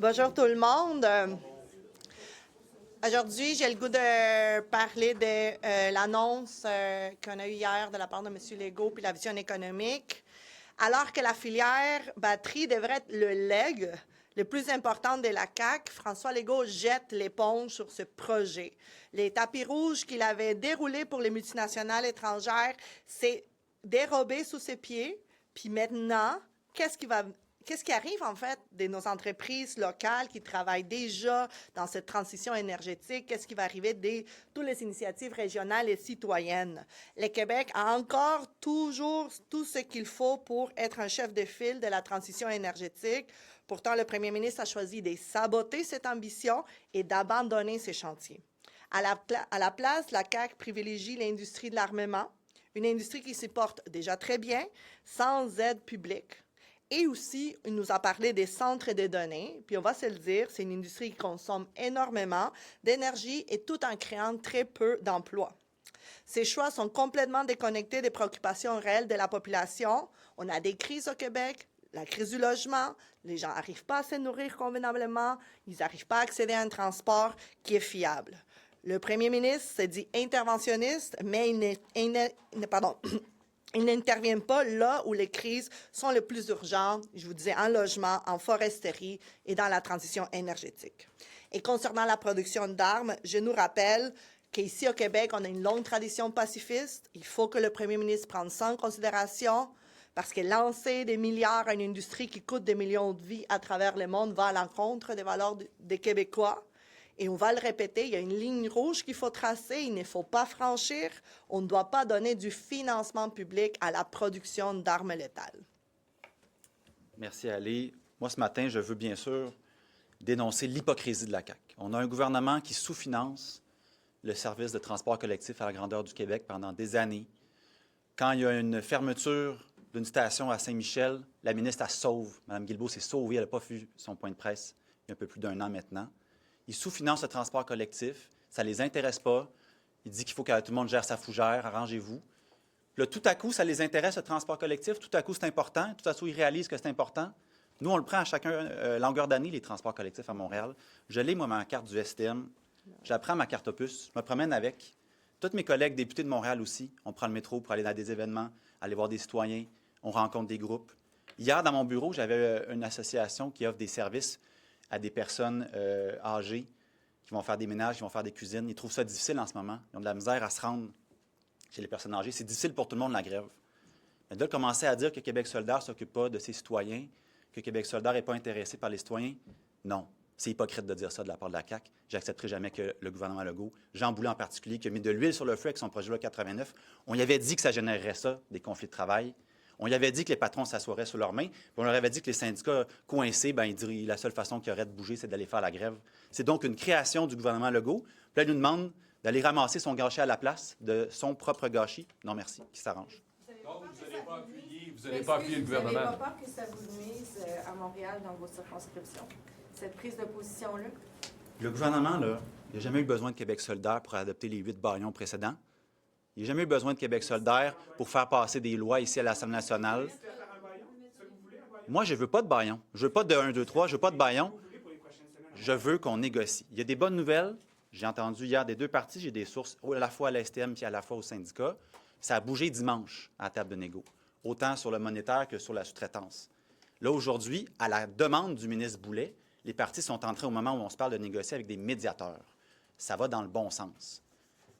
Bonjour tout le monde. Aujourd'hui, j'ai le goût de parler de l'annonce qu'on a eue hier de la part de M. Legault puis la vision économique. Alors que la filière batterie devrait être le legs le plus important de la CAQ, François Legault jette l'éponge sur ce projet. Les tapis rouges qu'il avait déroulés pour les multinationales étrangères s'est dérobé sous ses pieds. Puis maintenant, qu'est-ce qui arrive, en fait, de nos entreprises locales qui travaillent déjà dans cette transition énergétique? Qu'est-ce qui va arriver de toutes les initiatives régionales et citoyennes? Le Québec a encore toujours tout ce qu'il faut pour être un chef de file de la transition énergétique. Pourtant, le premier ministre a choisi de saboter cette ambition et d'abandonner ces chantiers. À la place, la CAQ privilégie l'industrie de l'armement, une industrie qui se porte déjà très bien, sans aide publique. Et aussi, il nous a parlé des centres de données. Puis on va se le dire, c'est une industrie qui consomme énormément d'énergie et tout en créant très peu d'emplois. Ces choix sont complètement déconnectés des préoccupations réelles de la population. On a des crises au Québec, la crise du logement, les gens n'arrivent pas à se nourrir convenablement, ils n'arrivent pas à accéder à un transport qui est fiable. Le premier ministre se dit interventionniste, mais il n'intervient pas là où les crises sont les plus urgentes, je vous disais, en logement, en foresterie et dans la transition énergétique. Et concernant la production d'armes, je nous rappelle qu'ici au Québec, on a une longue tradition pacifiste. Il faut que le premier ministre prenne ça en considération parce que lancer des milliards à une industrie qui coûte des millions de vies à travers le monde va à l'encontre des valeurs des Québécois. Et on va le répéter, il y a une ligne rouge qu'il faut tracer, il ne faut pas franchir. On ne doit pas donner du financement public à la production d'armes létales. Merci, Ali. Moi, ce matin, je veux bien sûr dénoncer l'hypocrisie de la CAQ. On a un gouvernement qui sous-finance le service de transport collectif à la grandeur du Québec pendant des années. Quand il y a une fermeture d'une station à Saint-Michel, la ministre, elle sauve. Mme Guilbeault s'est sauvée, elle n'a pas vu son point de presse il y a un peu plus d'1 an maintenant. Ils sous-financent le transport collectif, ça ne les intéresse pas. Il dit qu'il faut que tout le monde gère sa fougère, arrangez-vous. Là, tout à coup, ça les intéresse, le transport collectif, tout à coup, c'est important, tout à coup, ils réalisent que c'est important. Nous, on le prend à chacun, longueur d'année, les transports collectifs à Montréal. Je l'ai, moi, ma carte du STM. J'apprends ma carte opus, je me promène avec. Tous mes collègues députés de Montréal aussi, on prend le métro pour aller dans des événements, aller voir des citoyens, on rencontre des groupes. Hier, dans mon bureau, j'avais une association qui offre des services à des personnes âgées qui vont faire des ménages, qui vont faire des cuisines. Ils trouvent ça difficile en ce moment. Ils ont de la misère à se rendre chez les personnes âgées. C'est difficile pour tout le monde, la grève. Mais de commencer à dire que Québec solidaire ne s'occupe pas de ses citoyens, que Québec solidaire n'est pas intéressé par les citoyens, non. C'est hypocrite de dire ça de la part de la CAQ. J'accepterai jamais que le gouvernement Legault, Jean Boulet en particulier, qui a mis de l'huile sur le feu avec son projet de loi 89, on y avait dit que ça générerait ça, des conflits de travail. On y avait dit que les patrons s'assoiraient sur leurs mains, puis on leur avait dit que les syndicats coincés, bien, ils diraient la seule façon qu'il y aurait de bouger, c'est d'aller faire la grève. C'est donc une création du gouvernement Legault. Puis là, il nous demande d'aller ramasser son gâchis à la place de son propre gâchis. Non, merci, qui s'arrange. Donc, vous n'allez pas appuyer le gouvernement. Vous n'avez pas peur que ça vous nuise à Montréal dans vos circonscriptions, cette prise de position-là? Le gouvernement, là, il n'a jamais eu besoin de Québec solidaire pour adopter les 8 baillons précédents. Il n'a jamais eu besoin de Québec solidaire pour faire passer des lois ici à l'Assemblée nationale. Moi, je ne veux pas de baillon. Je ne veux pas de 1, 2, 3, je ne veux pas de baillon. Je veux qu'on négocie. Il y a des bonnes nouvelles. J'ai entendu hier des deux partis, j'ai des sources à la fois à l'STM puis à la fois au syndicat. Ça a bougé dimanche à la table de négo, autant sur le monétaire que sur la sous-traitance. Là, aujourd'hui, à la demande du ministre Boulet, les partis sont entrés au moment où on se parle de négocier avec des médiateurs. Ça va dans le bon sens.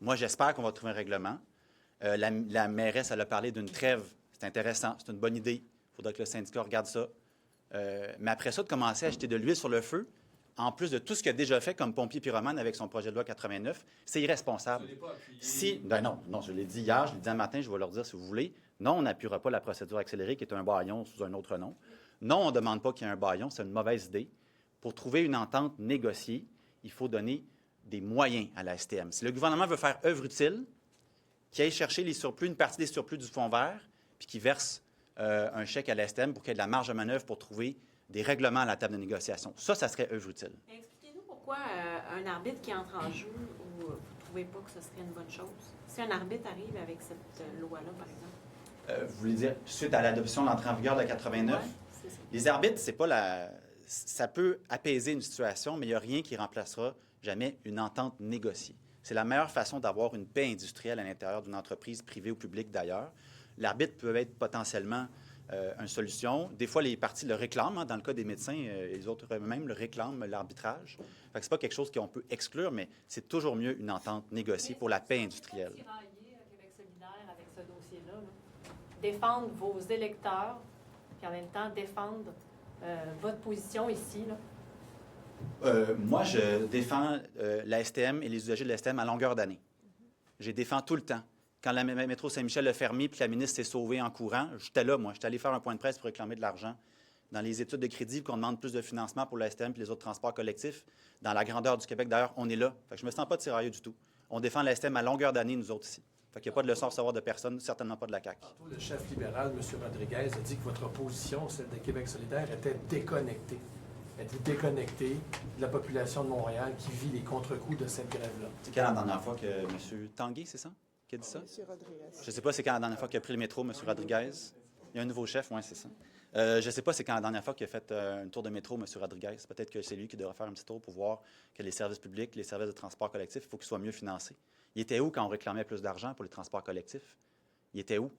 Moi, j'espère qu'on va trouver un règlement. La mairesse, elle a parlé d'une trêve. C'est intéressant, c'est une bonne idée. Il faudra que le syndicat regarde ça. Mais après ça, de commencer à jeter de l'huile sur le feu, en plus de tout ce qu'il a déjà fait comme pompier pyromane avec son projet de loi 89, c'est irresponsable. Non, je l'ai dit hier, je l'ai dit un matin, je vais leur dire si vous voulez. Non, on n'appuiera pas la procédure accélérée, qui est un baillon sous un autre nom. Non, on ne demande pas qu'il y ait un baillon, c'est une mauvaise idée. Pour trouver une entente négociée, il faut donner des moyens à la STM. Si le gouvernement veut faire œuvre utile, qu'il aille chercher les surplus, une partie des surplus du fonds vert, puis qu'il verse un chèque à la STM pour qu'il y ait de la marge de manœuvre pour trouver des règlements à la table de négociation. Ça serait œuvre utile. Expliquez-nous pourquoi un arbitre qui entre en jeu, ou vous ne trouvez pas que ce serait une bonne chose? Si un arbitre arrive avec cette loi-là, par exemple? Vous voulez dire, suite à l'adoption de l'entrée en vigueur de la 89, Ouais, c'est ça. les arbitres, c'est pas ça peut apaiser une situation, mais il n'y a rien qui remplacera jamais une entente négociée. C'est la meilleure façon d'avoir une paix industrielle à l'intérieur d'une entreprise privée ou publique d'ailleurs. L'arbitre peut être potentiellement une solution. Des fois, les parties le réclament. Hein. Dans le cas des médecins, les autres eux-mêmes le réclament, l'arbitrage. Ce n'est pas quelque chose qu'on peut exclure, mais c'est toujours mieux une entente négociée pour la paix industrielle. Québec solidaire avec ce dossier-là, là. Défendre vos électeurs, puis en même temps défendre votre position ici, là. Moi, je défends la STM et les usagers de la STM à longueur d'année. Je les défends tout le temps. Quand la métro Saint-Michel a fermé puis la ministre s'est sauvée en courant, j'étais là, moi. J'étais allé faire un point de presse pour réclamer de l'argent. Dans les études de crédit, qu'on demande plus de financement pour la STM et les autres transports collectifs, dans la grandeur du Québec, d'ailleurs, on est là. Fait que je ne me sens pas tirailleux du tout. On défend la STM à longueur d'année, nous autres ici. Fait qu'il n'y a pas de leçon à recevoir de personne, certainement pas de la CAQ. Tantôt, le chef libéral, M. Rodriguez, a dit que votre opposition, celle de Québec solidaire, était déconnectée. Elle était déconnectée de la population de Montréal qui vit les contre-coups de cette grève-là. C'est quand la dernière fois que M. Tanguay, c'est ça, qui a dit ça? Monsieur Rodriguez. Je ne sais pas c'est quand la dernière fois qu'il a pris le métro, M. Rodriguez. Il y a un nouveau chef, oui, c'est ça. Je ne sais pas c'est quand la dernière fois qu'il a fait un tour de métro, M. Rodriguez. Peut-être que c'est lui qui devrait faire un petit tour pour voir que les services publics, les services de transport collectif, il faut qu'ils soient mieux financés. Il était où quand on réclamait plus d'argent pour les transports collectifs? Il était où?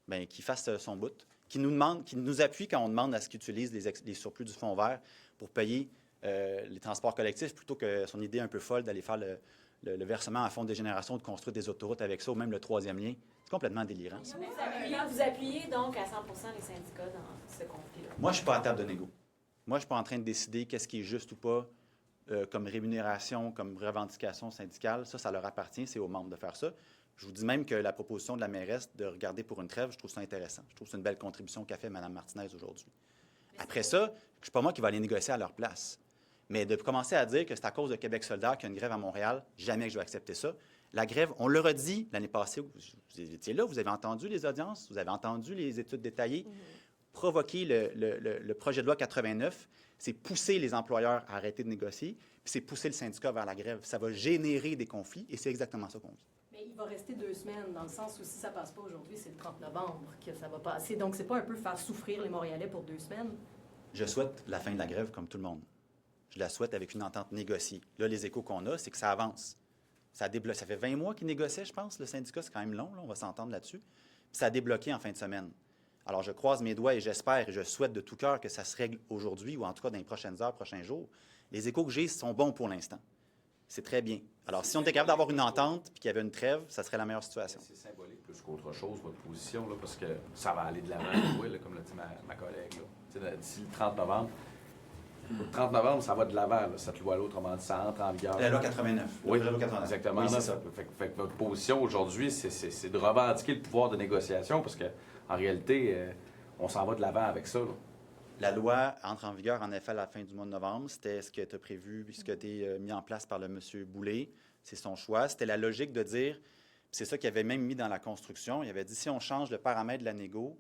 Bien, qu'il fasse son bout. Qu'il nous appuie quand on demande à ce qu'il utilise les surplus du fonds vert pour payer les transports collectifs, plutôt que son idée un peu folle d'aller faire le versement à fonds de génération, de construire des autoroutes avec ça, ou même le troisième lien. C'est complètement délirant, ça. Vous appuyez donc à 100 les syndicats dans ce conflit-là? Moi, je ne suis pas à table de négo. Moi, je ne suis pas en train de décider qu'est-ce qui est juste ou pas comme rémunération, comme revendication syndicale. Ça leur appartient, c'est aux membres de faire ça. Je vous dis même que la proposition de la mairesse de regarder pour une trêve, je trouve ça intéressant. Je trouve que c'est une belle contribution qu'a fait Mme Martinez aujourd'hui. Après ça, je ne suis pas moi qui vais aller négocier à leur place. Mais de commencer à dire que c'est à cause de Québec solidaire qu'il y a une grève à Montréal, jamais que je vais accepter ça. La grève, on le redit l'année passée, vous étiez là, vous avez entendu les audiences, vous avez entendu les études détaillées. Provoquer le projet de loi 89, c'est pousser les employeurs à arrêter de négocier, puis c'est pousser le syndicat vers la grève. Ça va générer des conflits, et c'est exactement ça qu'on vit. Mais il va rester 2 semaines, dans le sens où si ça ne passe pas aujourd'hui, c'est le 30 novembre que ça va passer. Donc, c'est pas un peu faire souffrir les Montréalais pour 2 semaines? Je souhaite la fin de la grève comme tout le monde. Je la souhaite avec une entente négociée. Là, les échos qu'on a, c'est que ça avance. Ça fait 20 mois qu'ils négociaient, je pense. Le syndicat, c'est quand même long, là, on va s'entendre là-dessus. Puis ça a débloqué en fin de semaine. Alors, je croise mes doigts et j'espère et je souhaite de tout cœur que ça se règle aujourd'hui ou en tout cas dans les prochaines heures, prochains jours. Les échos que j'ai sont bons pour l'instant. C'est très bien. Alors, si on était capable d'avoir une entente puis qu'il y avait une trêve, ça serait la meilleure situation. C'est symbolique plus qu'autre chose, votre position, là, parce que ça va aller de l'avant, oui, là, comme l'a dit ma collègue. D'ici le 30 novembre, le 30 novembre, ça va de l'avant, là, cette loi-là, autrement dit, ça entre en vigueur. La loi 89. Oui, la loi 89. exactement. Oui, c'est ça. Fait que votre position aujourd'hui, c'est de revendiquer le pouvoir de négociation, parce qu'en réalité, on s'en va de l'avant avec ça. Là. La loi entre en vigueur, en effet, à la fin du mois de novembre. C'était ce qui a été prévu, ce qui a été mis en place par le M. Boulay. C'est son choix. C'était la logique de dire, c'est ça qu'il avait même mis dans la construction, il avait dit, si on change le paramètre de la négo,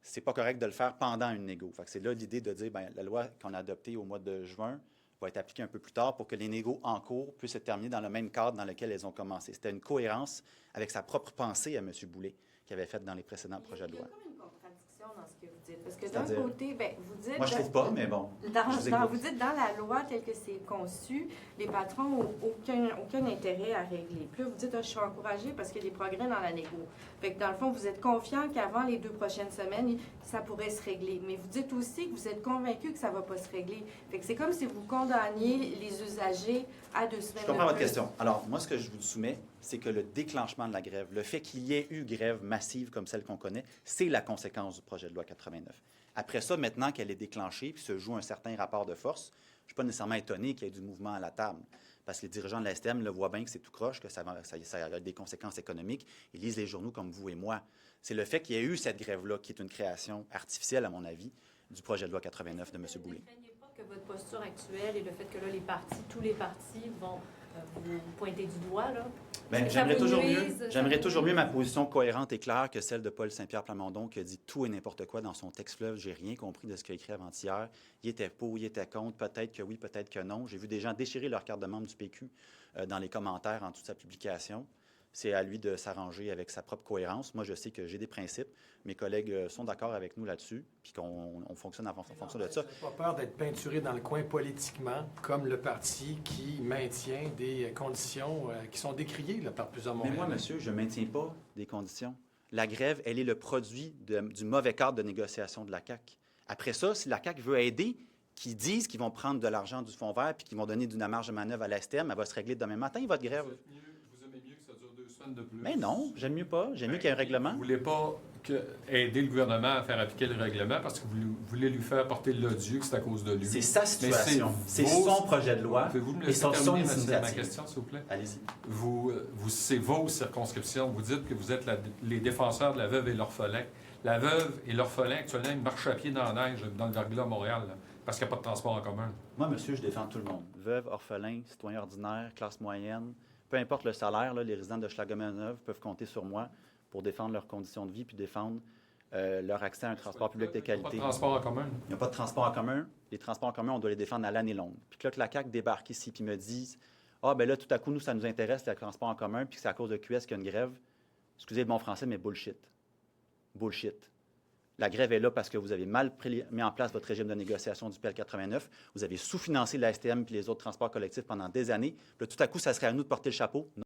c'est pas correct de le faire pendant une négo. Fait que c'est là l'idée de dire, bien, la loi qu'on a adoptée au mois de juin va être appliquée un peu plus tard pour que les négos en cours puissent se terminer dans le même cadre dans lequel elles ont commencé. C'était une cohérence avec sa propre pensée à M. Boulay, qu'il avait faite dans les précédents projets de loi. Il y a comme une contradiction dans ce que vous dites. Parce que d'un côté, bien, vous dites... Moi, je trouve pas, mais bon. Vous dites dans la loi telle que c'est conçu, les patrons n'ont aucun intérêt à régler. Puis là, vous dites, je suis encouragée parce qu'il y a des progrès dans la négo. Fait que dans le fond, vous êtes confiant qu'avant les 2 prochaines semaines, ça pourrait se régler. Mais vous dites aussi que vous êtes convaincu que ça ne va pas se régler. Fait que c'est comme si vous condamniez les usagers à 2 semaines. Je comprends votre question. Alors, moi, ce que je vous soumets, c'est que le déclenchement de la grève, le fait qu'il y ait eu grève massive comme celle qu'on connaît, c'est la conséquence du projet de loi 89. Après ça, maintenant qu'elle est déclenchée, puis se joue un certain rapport de force, je ne suis pas nécessairement étonné qu'il y ait du mouvement à la table. Parce que les dirigeants de la STM le voient bien que c'est tout croche, que ça a des conséquences économiques. Ils lisent les journaux comme vous et moi. C'est le fait qu'il y ait eu cette grève-là, qui est une création artificielle, à mon avis, du projet de loi 89 de M. Boulay. Ne craignez pas que votre posture actuelle et le fait que là, tous les partis vont vous pointer du doigt, là? Bien, j'aimerais toujours mieux ma position cohérente et claire que celle de Paul Saint-Pierre Plamondon qui a dit tout et n'importe quoi dans son texte fleuve. J'ai rien compris de ce qu'il a écrit avant-hier. Il était pour, il était contre, peut-être que oui, peut-être que non. J'ai vu des gens déchirer leur carte de membre du PQ dans les commentaires en toute sa publication. c'est à lui de s'arranger avec sa propre cohérence. Moi, je sais que j'ai des principes. Mes collègues sont d'accord avec nous là-dessus, puis qu'on fonctionne en fonction de ça. Vous n'avez pas peur d'être peinturé dans le coin politiquement, comme le parti qui maintient des conditions qui sont décriées là, par plusieurs Mais Montréalais? moi, monsieur, je ne maintiens pas des conditions. La grève, elle est le produit du mauvais cadre de négociation de la CAQ. Après ça, si la CAQ veut aider, qu'ils disent qu'ils vont prendre de l'argent du fonds vert puis qu'ils vont donner d'une marge de manœuvre à la STM, elle va se régler demain matin, votre grève. Vous aimez mieux que ça dure 2 semaines de plus? Mais non, j'aime mieux pas. J'aime mieux qu'il y ait un règlement. Vous ne voulez pas aider le gouvernement à faire appliquer le règlement parce que vous voulez lui faire porter l'odieux que c'est à cause de lui. C'est sa situation. Mais C'est vos- son projet de loi. Pouvez-vous me et laisser son terminer ma initiative. question, s'il vous plaît? Allez-y. C'est vos circonscriptions. Vous dites que vous êtes les défenseurs de la veuve et l'orphelin. La veuve et l'orphelin, actuellement, ils marchent à pied dans la neige, dans le verglas à Montréal, là, parce qu'il n'y a pas de transport en commun. Moi, monsieur, je défends tout le monde. Veuve, orphelin, citoyen ordinaire, classe moyenne. Peu importe le salaire, là, les résidents de Schlager-Maisonneuve peuvent compter sur moi pour défendre leurs conditions de vie puis défendre leur accès à un transport public de Il n'y a pas qualité. de transport en commun. Il n'y a pas de transport en commun. Les transports en commun, on doit les défendre à l'année longue. Puis que là, que la CAQ débarque ici puis me dise « Ah, ben là, tout à coup, nous, ça nous intéresse, le transport en commun, puis que c'est à cause de QS qu'il y a une grève. » Excusez le bon français, mais bullshit. Bullshit. La grève est là parce que vous avez mal mis en place votre régime de négociation du PL 89. Vous avez sous-financé la STM et les autres transports collectifs pendant des années. Puis là, tout à coup, ça serait à nous de porter le chapeau. Non.